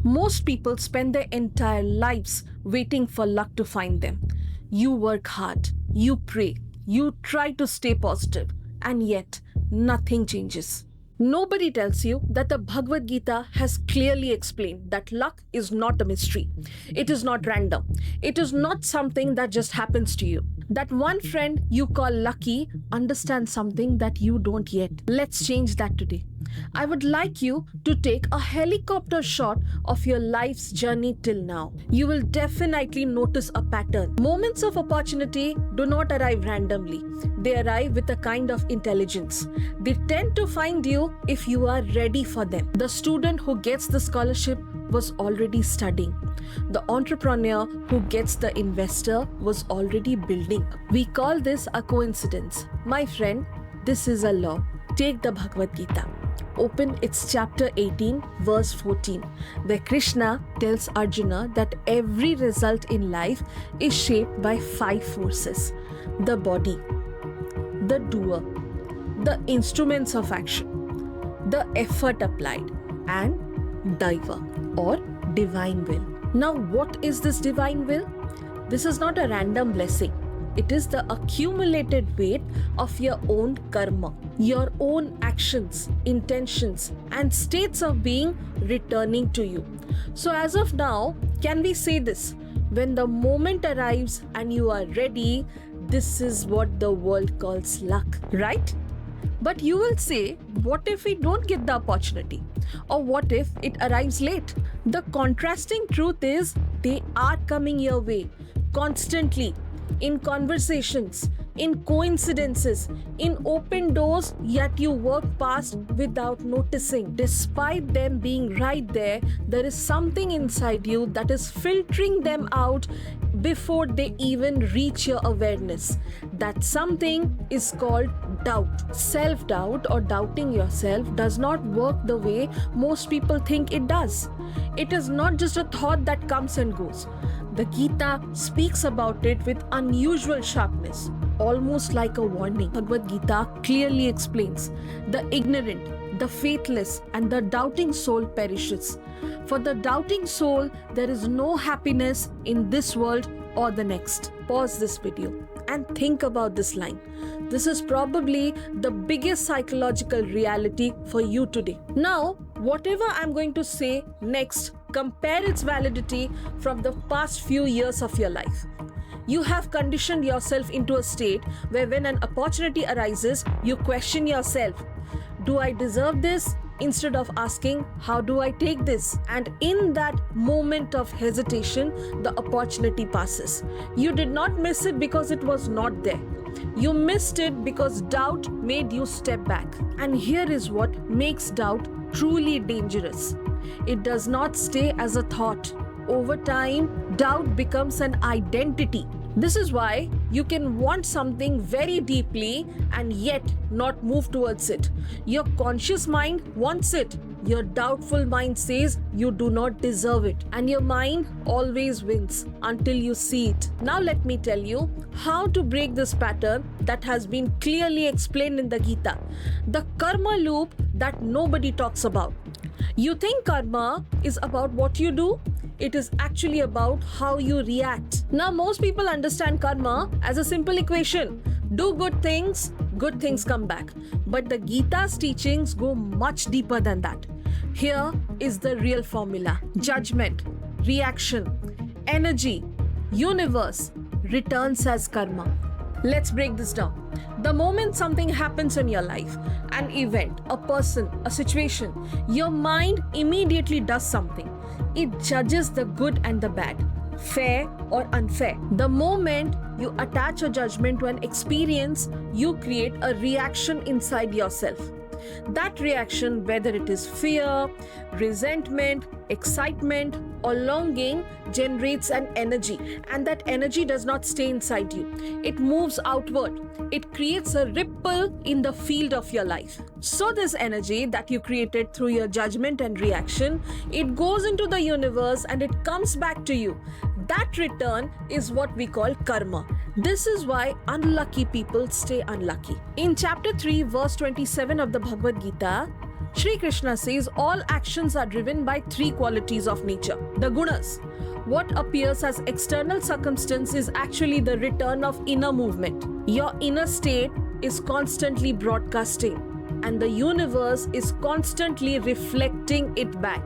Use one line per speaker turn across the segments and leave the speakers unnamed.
Most people spend their entire lives waiting for luck to find them. You work hard, you pray, you try to stay positive, and yet nothing changes. Nobody tells you that the Bhagavad Gita has clearly explained that luck is not a mystery. It is not random. It is not something that just happens to you. That one friend you call lucky understands something that you don't yet. Let's change that today. I would like you to take a helicopter shot of your life's journey till now. You will definitely notice a pattern. Moments of opportunity do not arrive randomly. They arrive with a kind of intelligence. They tend to find you if you are ready for them. The student who gets the scholarship was already studying. The entrepreneur who gets the investor was already building. We call this a coincidence. My friend, this is a law. Take the Bhagavad Gita. Open its chapter 18, verse 14, where Krishna tells Arjuna that every result in life is shaped by 5 forces: the body, the doer, the instruments of action, the effort applied, and Daiva or divine will. Now, what is this divine will? This is not a random blessing. It is the accumulated weight of your own karma, your own actions, intentions, and states of being returning to you. So, as of now, can we say this? When the moment arrives and you are ready, this is what the world calls luck, right? But you will say, what if we don't get the opportunity? Or what if it arrives late? The contrasting truth is they are coming your way constantly, in conversations, in coincidences, in open doors, yet you walk past without noticing. Despite them being right there, there is something inside you that is filtering them out before they even reach your awareness. That something is called doubt. Self-doubt or doubting yourself does not work the way most people think it does. It is not just a thought that comes and goes. The Gita speaks about it with unusual sharpness, almost like a warning. Bhagavad Gita clearly explains the ignorant, the faithless, and the doubting soul perishes. For the doubting soul, there is no happiness in this world or the next. Pause this video and think about this line. This is probably the biggest psychological reality for you today. Now, whatever I'm going to say next, compare its validity from the past few years of your life. You have conditioned yourself into a state where when an opportunity arises, you question yourself. Do I deserve this? Instead of asking, how do I take this? And in that moment of hesitation, the opportunity passes. You did not miss it because it was not there. You missed it because doubt made you step back. And here is what makes doubt truly dangerous. It does not stay as a thought. Over time, doubt becomes an identity. This is why you can want something very deeply and yet not move towards it. Your conscious mind wants it. Your doubtful mind says you do not deserve it. And your mind always wins until you see it. Now let me tell you how to break this pattern that has been clearly explained in the Gita. The karma loop that nobody talks about. You think karma is about what you do? It is actually about how you react. Now, most people understand karma as a simple equation. Do good things come back. But the Gita's teachings go much deeper than that. Here is the real formula. Judgment, reaction, energy, universe returns as karma. Let's break this down. The moment something happens in your life, an event, a person, a situation, your mind immediately does something. It judges the good and the bad, fair or unfair. The moment you attach a judgment to an experience, you create a reaction inside yourself. That reaction, whether it is fear, resentment, excitement, or longing, generates an energy. And that energy does not stay inside you. It moves outward. It creates a ripple in the field of your life. So this energy that you created through your judgment and reaction, it goes into the universe and it comes back to you. That return is what we call karma. This is why unlucky people stay unlucky. In chapter 3, verse 27 of the Bhagavad Gita, Shri Krishna says all actions are driven by three qualities of nature, the gunas. What appears as external circumstance is actually the return of inner movement. Your inner state is constantly broadcasting, and the universe is constantly reflecting it back.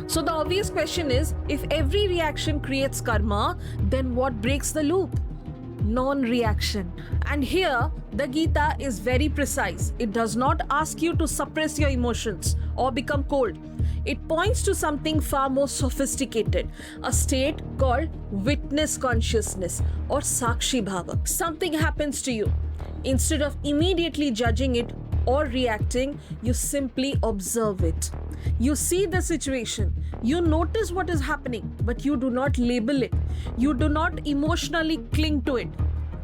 So the obvious question is, if every reaction creates karma, then what breaks the loop? Non-reaction. And here, the Gita is very precise. It does not ask you to suppress your emotions or become cold. It points to something far more sophisticated, a state called witness consciousness or Sakshi Bhava. Something happens to you. Instead of immediately judging it or reacting, you simply observe it. You see the situation, you notice what is happening, but you do not label it. You do not emotionally cling to it.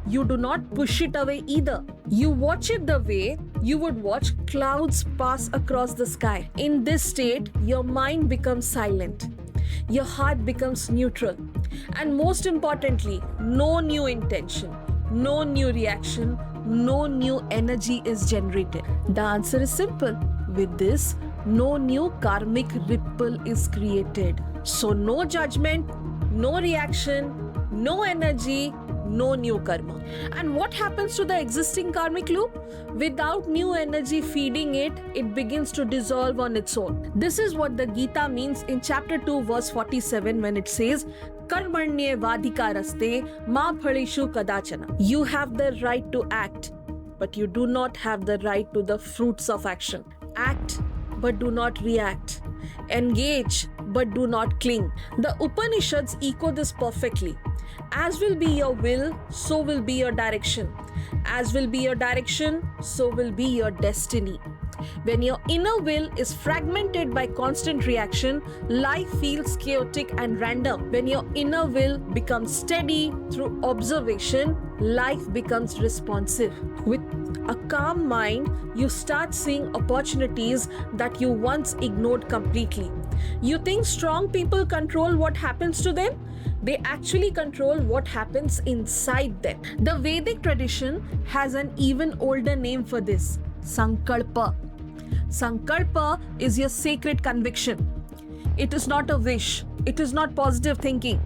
You do not push it away either. You watch it the way you would watch clouds pass across the sky. In this state, your mind becomes silent. Your heart becomes neutral. And most importantly, no new intention, no new reaction, no new energy is generated. The answer is simple. With this, no new karmic ripple is created. So no judgment, no reaction, no energy, no new karma. And what happens to the existing karmic loop? Without new energy feeding it, it begins to dissolve on its own. This is what the Gita means in chapter 2 verse 47 when it says, Karmanye vadikaraste ma phalishu kadachana. You have the right to act, but you do not have the right to the fruits of action. Act, but do not react. Engage, but do not cling. The Upanishads echo this perfectly. As will be your will, so will be your direction. As will be your direction, so will be your destiny. When your inner will is fragmented by constant reaction, life feels chaotic and random. When your inner will becomes steady through observation, life becomes responsive. With a calm mind, you start seeing opportunities that you once ignored completely. You think strong people control what happens to them? They actually control what happens inside them. The Vedic tradition has an even older name for this, Sankalpa. Sankalpa is your sacred conviction. It is not a wish. It is not positive thinking.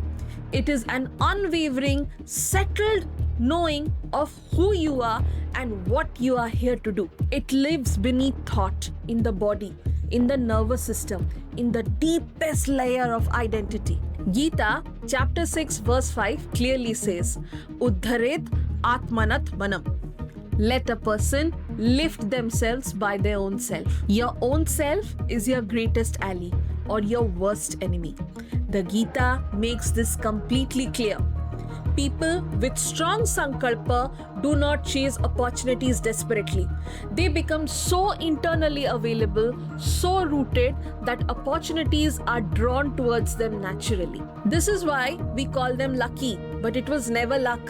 It is an unwavering, settled knowing of who you are and what you are here to do. It lives beneath thought, in the body, in the nervous system, in the deepest layer of identity. Gita chapter 6 verse 5 clearly says, Uddharet Atmanat Manam. Let a person lift themselves by their own self. Your own self is your greatest ally or your worst enemy. The Gita makes this completely clear. People with strong sankalpa do not chase opportunities desperately. They become so internally available, so rooted that opportunities are drawn towards them naturally. This is why we call them lucky, but it was never luck.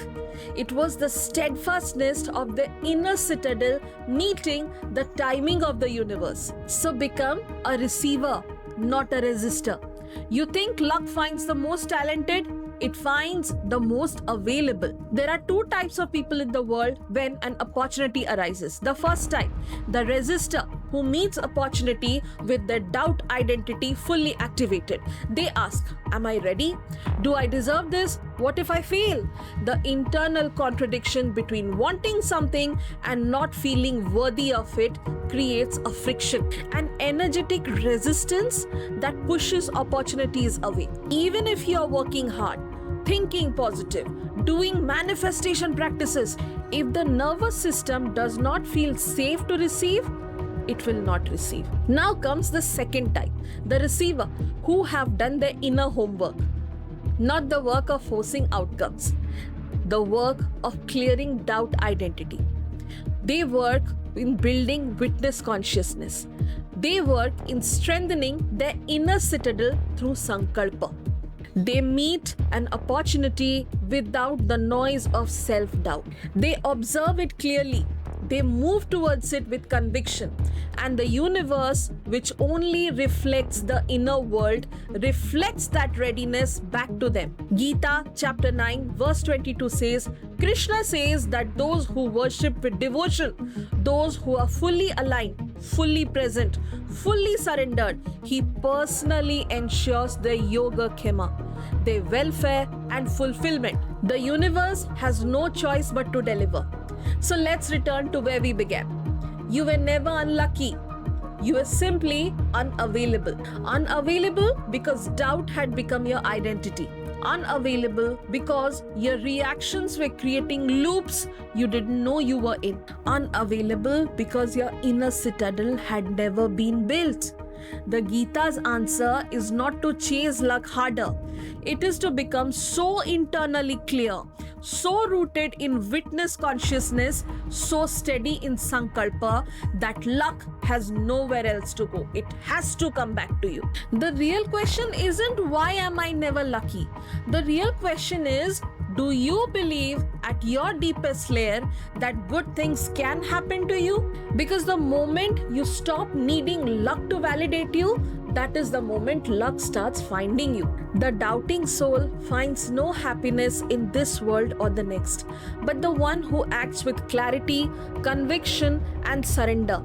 It was the steadfastness of the inner citadel meeting the timing of the universe. So become a receiver, not a resistor. You think luck finds the most talented? It finds the most available. There are two types of people in the world when an opportunity arises. The first type, the resistor, who meets opportunity with their doubt identity fully activated. They ask, am I ready? Do I deserve this? What if I fail? The internal contradiction between wanting something and not feeling worthy of it creates a friction, an energetic resistance that pushes opportunities away. Even if you are working hard, thinking positive, doing manifestation practices, if the nervous system does not feel safe to receive, it will not receive. Now comes the second type, the receiver, who have done their inner homework. Not the work of forcing outcomes, the work of clearing doubt identity. They work in building witness consciousness. They work in strengthening their inner citadel through sankalpa. They meet an opportunity without the noise of self-doubt. They observe it clearly. They move towards it with conviction. And the universe, which only reflects the inner world, reflects that readiness back to them. Gita chapter 9 verse 22 says, Krishna says that those who worship with devotion, those who are fully aligned, fully present, fully surrendered, he personally ensures their yoga-kema, their welfare and fulfillment. The universe has no choice but to deliver. So let's return to where we began. You were never unlucky. You were simply unavailable. Unavailable because doubt had become your identity. Unavailable because your reactions were creating loops you didn't know you were in. Unavailable because your inner citadel had never been built. The Gita's answer is not to chase luck harder. It is to become so internally clear, so rooted in witness consciousness, so steady in sankalpa that luck has nowhere else to go. It has to come back to you. The real question isn't why am I never lucky? The real question is, do you believe at your deepest layer that good things can happen to you? Because the moment you stop needing luck to validate you, that is the moment luck starts finding you. The doubting soul finds no happiness in this world or the next, but the one who acts with clarity, conviction, and surrender.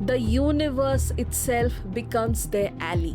The universe itself becomes their ally.